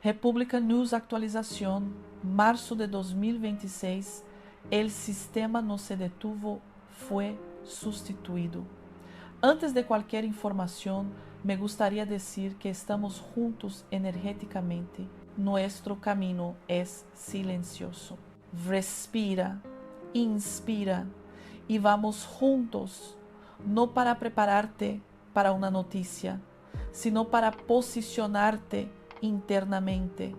República News actualización, marzo de 2026, el sistema no se detuvo, fue sustituido. Antes de cualquier información, me gustaría decir que estamos juntos energéticamente. Nuestro camino es silencioso. Respira, inspira y vamos juntos, no para prepararte para una noticia, sino para posicionarte internamente,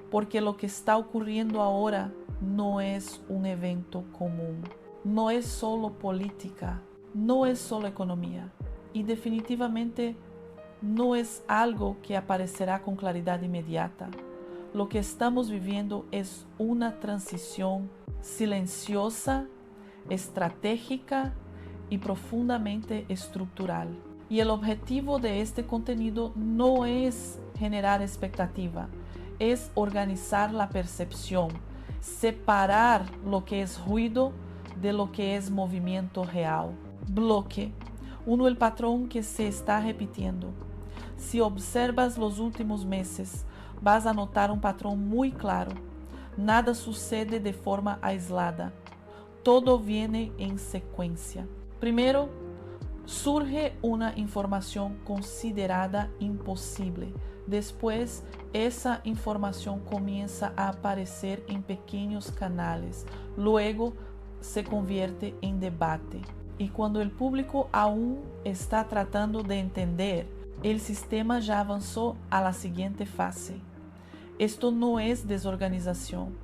porque lo que está ocurriendo ahora no es un evento común, no es solo política, no es solo economía y definitivamente no es algo que aparecerá con claridad inmediata. Lo que estamos viviendo es una transición silenciosa, estratégica y profundamente estructural. Y el objetivo de este contenido no es generar expectativa, es organizar la percepción, separar lo que es ruido de lo que es movimiento real. Bloque. Uno, el patrón que se está repitiendo. Si observas los últimos meses, vas a notar un patrón muy claro. Nada sucede de forma aislada. Todo viene en secuencia. Primero, surge una información considerada imposible. Después, esa información comienza a aparecer en pequeños canales. Luego, se convierte en debate. Y cuando el público aún está tratando de entender, el sistema ya avanzó a la siguiente fase. Esto no es desorganización,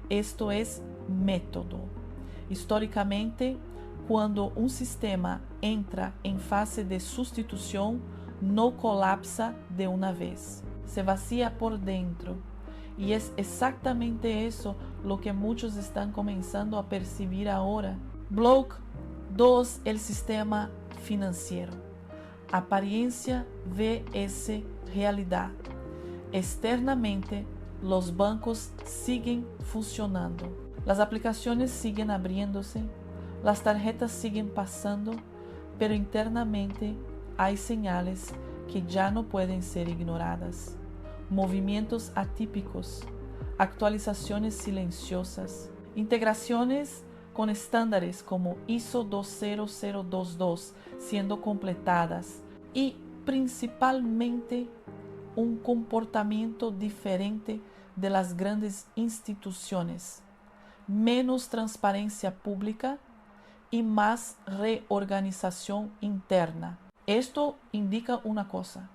esto es método. Históricamente, cuando un sistema entra en fase de sustitución, no colapsa de una vez, se vacía por dentro. Y es exactamente eso lo que muchos están comenzando a percibir ahora. Block 2. El sistema financiero. Apariencia vs realidad. Externamente, los bancos siguen funcionando, las aplicaciones siguen abriéndose, las tarjetas siguen pasando, pero internamente hay señales que ya no pueden ser ignoradas. Movimientos atípicos, actualizaciones silenciosas, integraciones con estándares como ISO 20022 siendo completadas y principalmente un comportamiento diferente de las grandes instituciones, menos transparencia pública y más reorganización interna. Esto indica una cosa: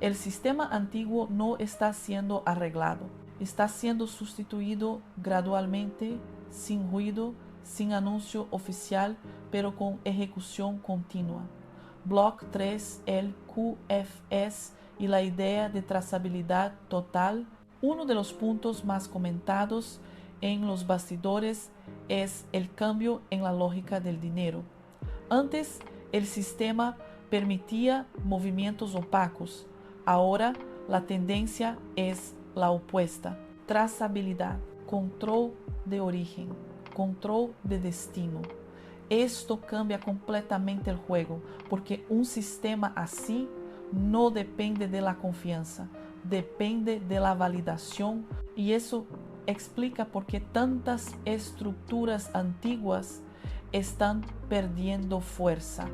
el sistema antiguo no está siendo arreglado, está siendo sustituido gradualmente, sin ruido, sin anuncio oficial, pero con ejecución continua. Block 3, el QFS y la idea de trazabilidad total. Uno de los puntos más comentados en los bastidores es el cambio en la lógica del dinero. Antes, el sistema permitía movimientos opacos. Ahora, la tendencia es la opuesta. Trazabilidad, control de origen, control de destino. Esto cambia completamente el juego, porque un sistema así no depende de la confianza, depende de la validación, y eso explica por qué tantas estructuras antiguas están perdiendo fuerza,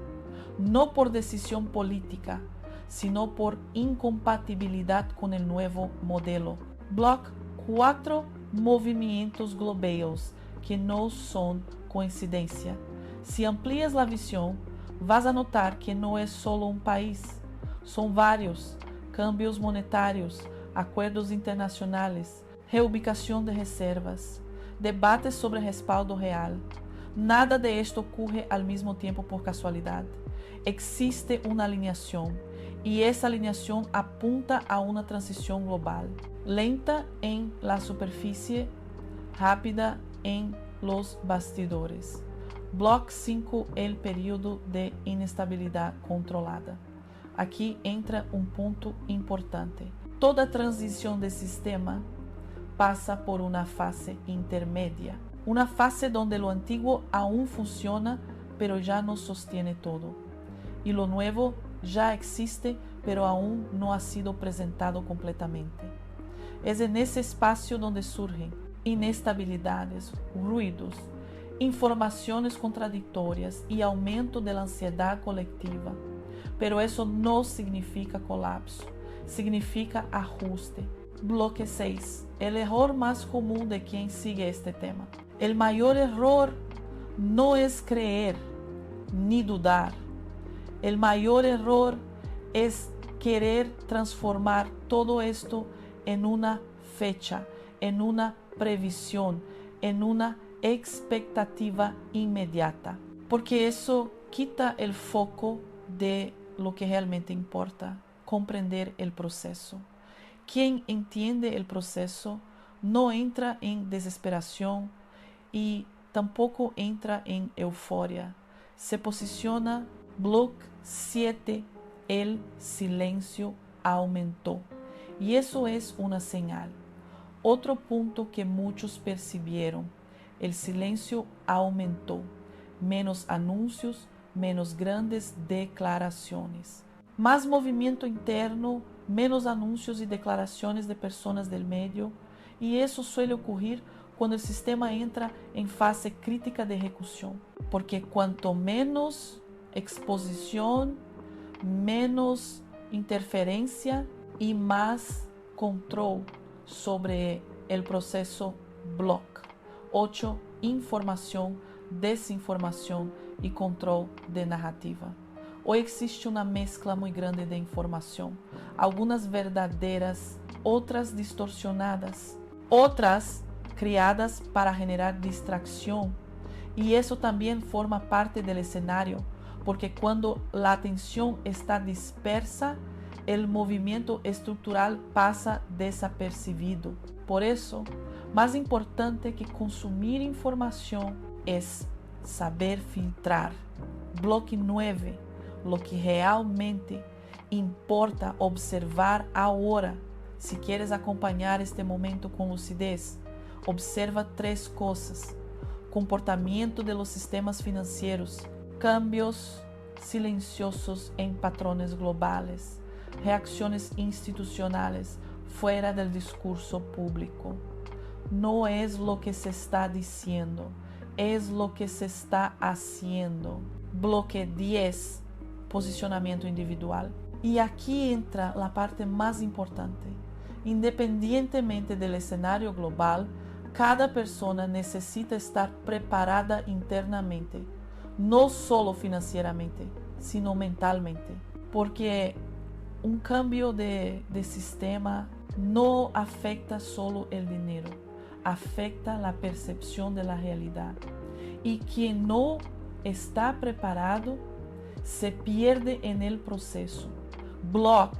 no por decisión política, sino por incompatibilidad con el nuevo modelo. Block 4. Movimientos globales que no son coincidencia. Si amplias la visión, vas a notar que no es solo un país, son varios: cambios monetarios, acuerdos internacionales, reubicación de reservas, debates sobre respaldo real. Nada de esto ocurre al mismo tiempo por casualidad. Existe una alineación, y esa alineación apunta a una transición global, lenta en la superficie, rápida en los bastidores. Block 5. El periodo de inestabilidad controlada. Aquí entra un punto importante. Toda transición de sistema pasa por una fase intermedia, una fase donde lo antiguo aún funciona, pero ya no sostiene todo, y lo nuevo ya existe, pero aún no ha sido presentado completamente. Es en ese espacio donde surgen inestabilidades, ruidos, informaciones contradictorias y aumento de la ansiedad colectiva. Pero eso no significa colapso, significa ajuste. Bloque 6. El error más común de quien sigue este tema. El mayor error no es creer ni dudar. El mayor error es querer transformar todo esto en una fecha, en una previsión, en una expectativa inmediata, porque eso quita el foco de lo que realmente importa, comprender el proceso. Quien entiende el proceso no entra en desesperación y tampoco entra en euforia. Se posiciona. Bloque 7. El silencio aumentó. Y eso es una señal. Otro punto que muchos percibieron. El silencio aumentó. Menos anuncios, menos grandes declaraciones. Más movimiento interno, menos anuncios y declaraciones de personas del medio. Y eso suele ocurrir cuando el sistema entra en fase crítica de ejecución. Porque cuanto menos exposición, menos interferencia y más control sobre el proceso bloque. 8. Información, desinformación y control de narrativa. Hoy existe una mezcla muy grande de información, algunas verdaderas, otras distorsionadas, otras criadas para generar distracción. Y eso también forma parte del escenario, porque cuando la atención está dispersa, el movimiento estructural pasa desapercibido. Por eso, más importante que consumir información es saber filtrar. Bloque 9. Lo que realmente importa observar ahora. Si quieres acompañar este momento con lucidez, observa 3 cosas. Comportamiento de los sistemas financieros, cambios silenciosos en patrones globales, reacciones institucionales fuera del discurso público. No es lo que se está diciendo, es lo que se está haciendo. Bloque 10. Posicionamiento individual. Y aquí entra la parte más importante. Independientemente del escenario global, cada persona necesita estar preparada internamente, no solo financieramente, sino mentalmente, porque un cambio de sistema no afecta solo el dinero, afecta la percepción de la realidad. Y quien no está preparado se pierde en el proceso. Bloque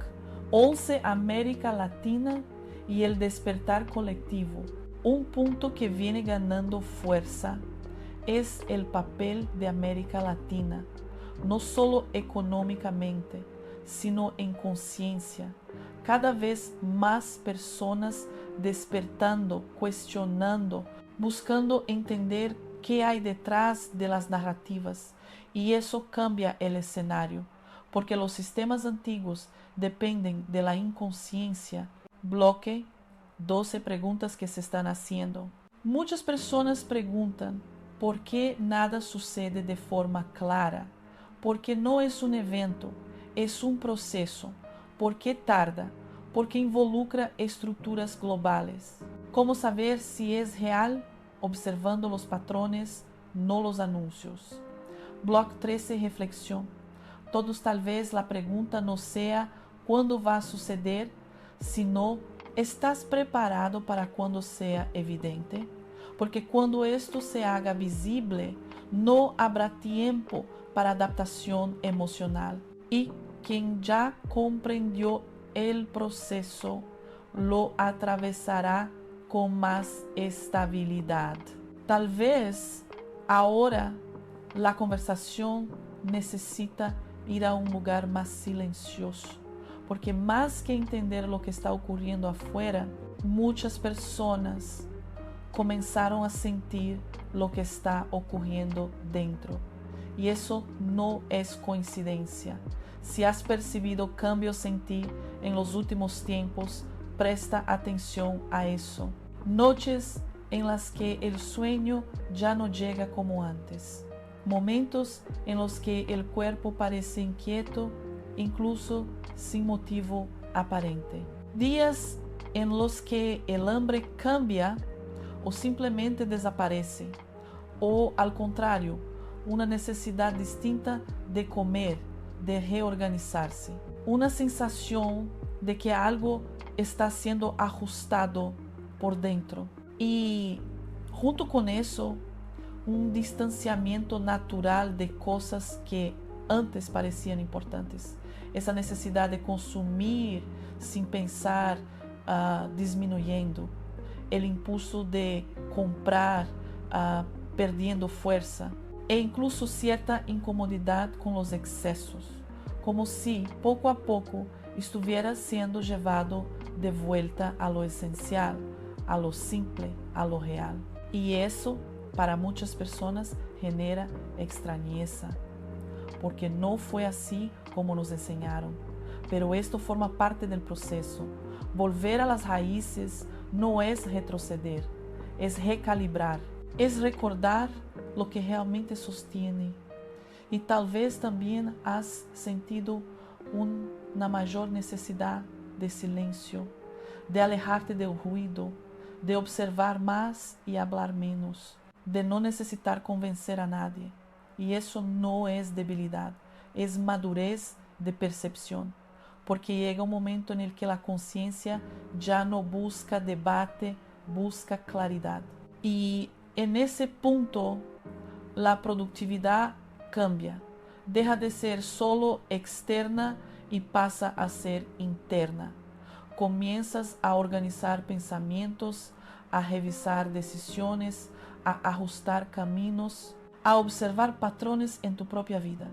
11. América Latina y el despertar colectivo. Un punto que viene ganando fuerza es el papel de América Latina, no solo económicamente, sino en conciencia. Cada vez más personas despertando, cuestionando, buscando entender qué hay detrás de las narrativas, y eso cambia el escenario, porque los sistemas antiguos dependen de la inconsciencia. Bloque 12. Preguntas que se están haciendo. Muchas personas preguntan por qué nada sucede de forma clara, porque no es un evento, es un proceso, por qué tarda, porque involucra estructuras globales. ¿Cómo saber si es real? Observando los patrones, no los anuncios. Bloque 13. Reflexión. Todos tal vez la pregunta no sea cuándo va a suceder, sino ¿estás preparado para cuando sea evidente? Porque cuando esto se haga visible, no habrá tiempo para adaptación emocional. Y quien ya comprendió el proceso lo atravesará con más estabilidad. Tal vez ahora la conversación necesita ir a un lugar más silencioso, porque más que entender lo que está ocurriendo afuera, muchas personas comenzaron a sentir lo que está ocurriendo dentro. Y eso no es coincidencia. Si has percibido cambios en ti en los últimos tiempos, presta atención a eso. Noches en las que el sueño ya no llega como antes. Momentos en los que el cuerpo parece inquieto, incluso sin motivo aparente. Días en los que el hambre cambia o simplemente desaparece. O, al contrario, una necesidad distinta de comer, de reorganizarse. Una sensación de que algo está siendo ajustado por dentro. Y junto con eso, un distanciamiento natural de cosas que antes parecían importantes. Esa necesidad de consumir sin pensar disminuyendo. El impulso de comprar perdiendo fuerza. E incluso cierta incomodidad con los excesos. Como si poco a poco estuviera siendo llevado de vuelta a lo esencial, a lo simple, a lo real. Y eso, para muchas personas, genera extrañeza, porque no fue así como nos enseñaron. Pero esto forma parte del proceso. Volver a las raíces no es retroceder, es recalibrar, es recordar lo que realmente sostiene. Y tal vez también has sentido una mayor necesidad de silencio, de alejarte del ruido, de observar más y hablar menos, de no necesitar convencer a nadie. Y eso no es debilidad, es madurez de percepción, porque llega un momento en el que la conciencia ya no busca debate, busca claridad. Y en ese punto, la productividad cambia, deja de ser solo externa y pasa a ser interna. Comienzas a organizar pensamientos, a revisar decisiones, a ajustar caminos, a observar patrones en tu propia vida.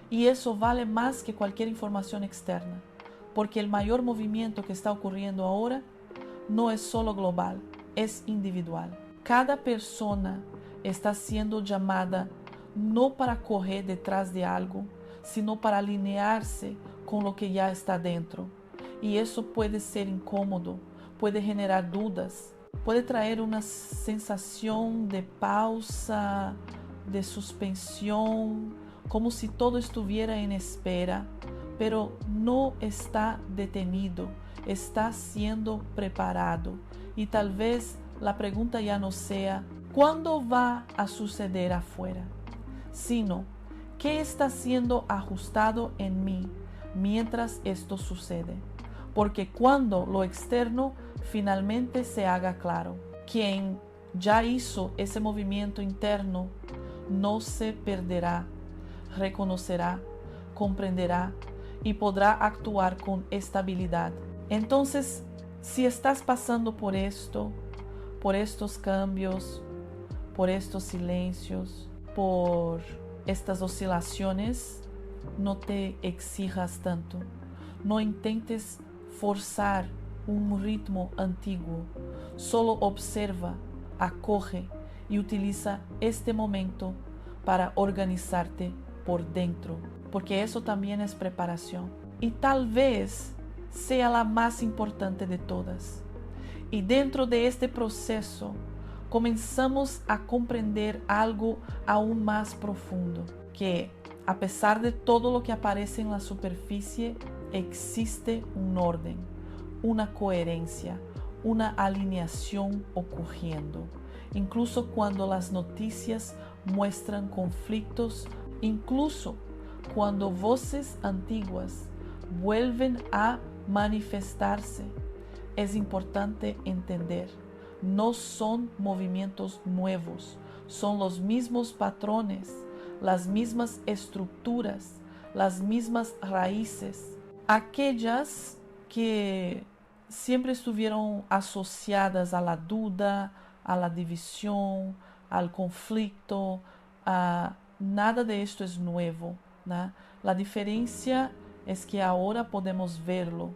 Y eso vale más que cualquier información externa, porque el mayor movimiento que está ocurriendo ahora no es solo global, es individual. Cada persona está siendo llamada no para correr detrás de algo, sino para alinearse con lo que ya está dentro. Y eso puede ser incómodo, puede generar dudas, puede traer una sensación de pausa, de suspensión, como si todo estuviera en espera, pero no está detenido, está siendo preparado. Y tal vez la pregunta ya no sea ¿cuándo va a suceder afuera?, sino ¿qué está siendo ajustado en mí mientras esto sucede? Porque cuando lo externo finalmente se haga claro, quien ya hizo ese movimiento interno no se perderá, reconocerá, comprenderá y podrá actuar con estabilidad. Entonces, si estás pasando por esto, por estos cambios, por estos silencios, por estas oscilaciones, no te exijas tanto. No intentes forzar un ritmo antiguo. Solo observa, acoge y utiliza este momento para organizarte por dentro, porque eso también es preparación. Y tal vez sea la más importante de todas. Y dentro de este proceso, comenzamos a comprender algo aún más profundo, que a pesar de todo lo que aparece en la superficie, existe un orden, una coherencia, una alineación ocurriendo. Incluso cuando las noticias muestran conflictos, incluso cuando voces antiguas vuelven a manifestarse, es importante entender. No son movimientos nuevos, son los mismos patrones, las mismas estructuras, las mismas raíces, aquellas que siempre estuvieron asociadas a la duda, a la división, al conflicto. Nada de esto es nuevo, ¿no? La diferencia es que ahora podemos verlo,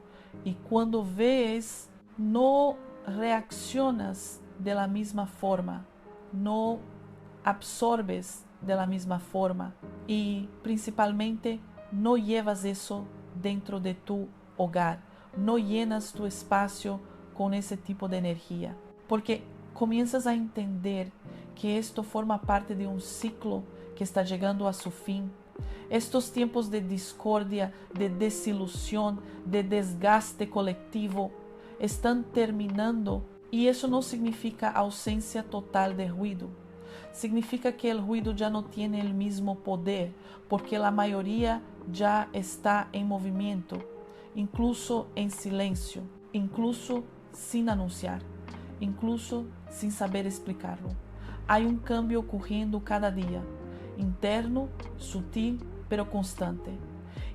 y cuando ves, no reaccionas de la misma forma, no absorbes de la misma forma y principalmente no llevas eso dentro de tu hogar, no llenas tu espacio con ese tipo de energía, porque comienzas a entender que esto forma parte de un ciclo que está llegando a su fin. Estos tiempos de discordia, de desilusión, de desgaste colectivo están terminando, y eso no significa ausencia total de ruido. Significa que el ruido ya no tiene el mismo poder, porque la mayoría ya está en movimiento, incluso en silencio, incluso sin anunciar, incluso sin saber explicarlo. Hay un cambio ocurriendo cada día, interno, sutil, pero constante.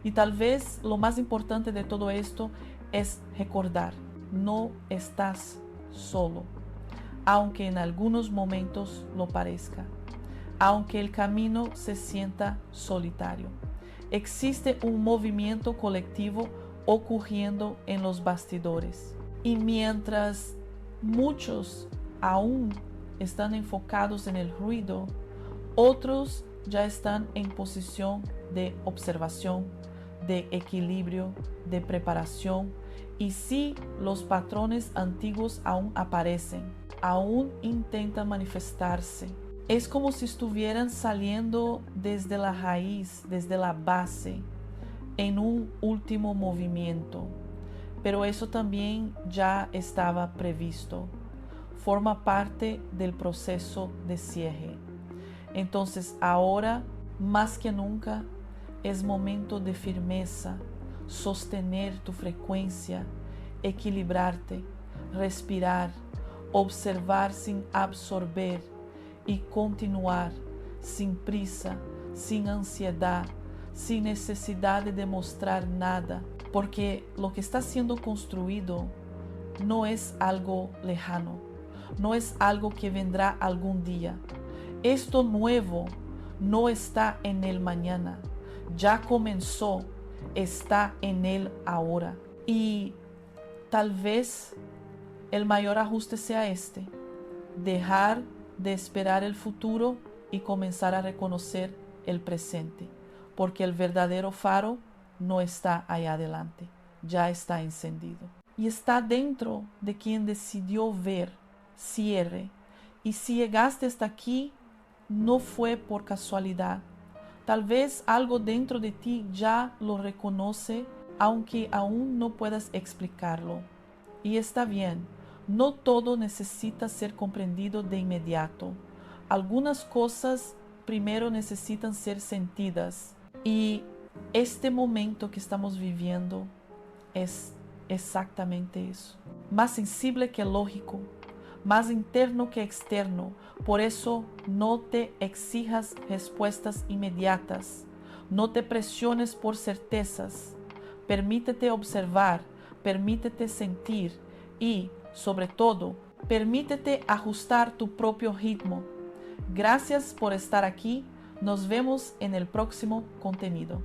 Y tal vez lo más importante de todo esto es recordar, no estás solo, aunque en algunos momentos lo parezca, aunque el camino se sienta solitario. Existe un movimiento colectivo ocurriendo en los bastidores. Y mientras muchos aún están enfocados en el ruido, otros ya están en posición de observación, de equilibrio, de preparación. Y sí, los patrones antiguos aún aparecen, aún intentan manifestarse. Es como si estuvieran saliendo desde la raíz, desde la base, en un último movimiento. Pero eso también ya estaba previsto. Forma parte del proceso de cierre. Entonces, ahora, más que nunca, es momento de firmeza, sostener tu frecuencia, equilibrarte, respirar, observar sin absorber y continuar sin prisa, sin ansiedad, sin necesidad de demostrar nada, porque lo que está siendo construido no es algo lejano, no es algo que vendrá algún día. Esto nuevo no está en el mañana, ya comenzó, está en el ahora. Y tal vez el mayor ajuste sea este: dejar de esperar el futuro y comenzar a reconocer el presente, porque el verdadero faro no está allá adelante, ya está encendido. Y está dentro de quien decidió ver cierre. Y si llegaste hasta aquí, no fue por casualidad. Tal vez algo dentro de ti ya lo reconoce, aunque aún no puedas explicarlo. Y está bien, no todo necesita ser comprendido de inmediato. Algunas cosas primero necesitan ser sentidas. Y este momento que estamos viviendo es exactamente eso. Más sensible que lógico, más interno que externo. Por eso no te exijas respuestas inmediatas. No te presiones por certezas. Permítete observar, permítete sentir y, sobre todo, permítete ajustar tu propio ritmo. Gracias por estar aquí. Nos vemos en el próximo contenido.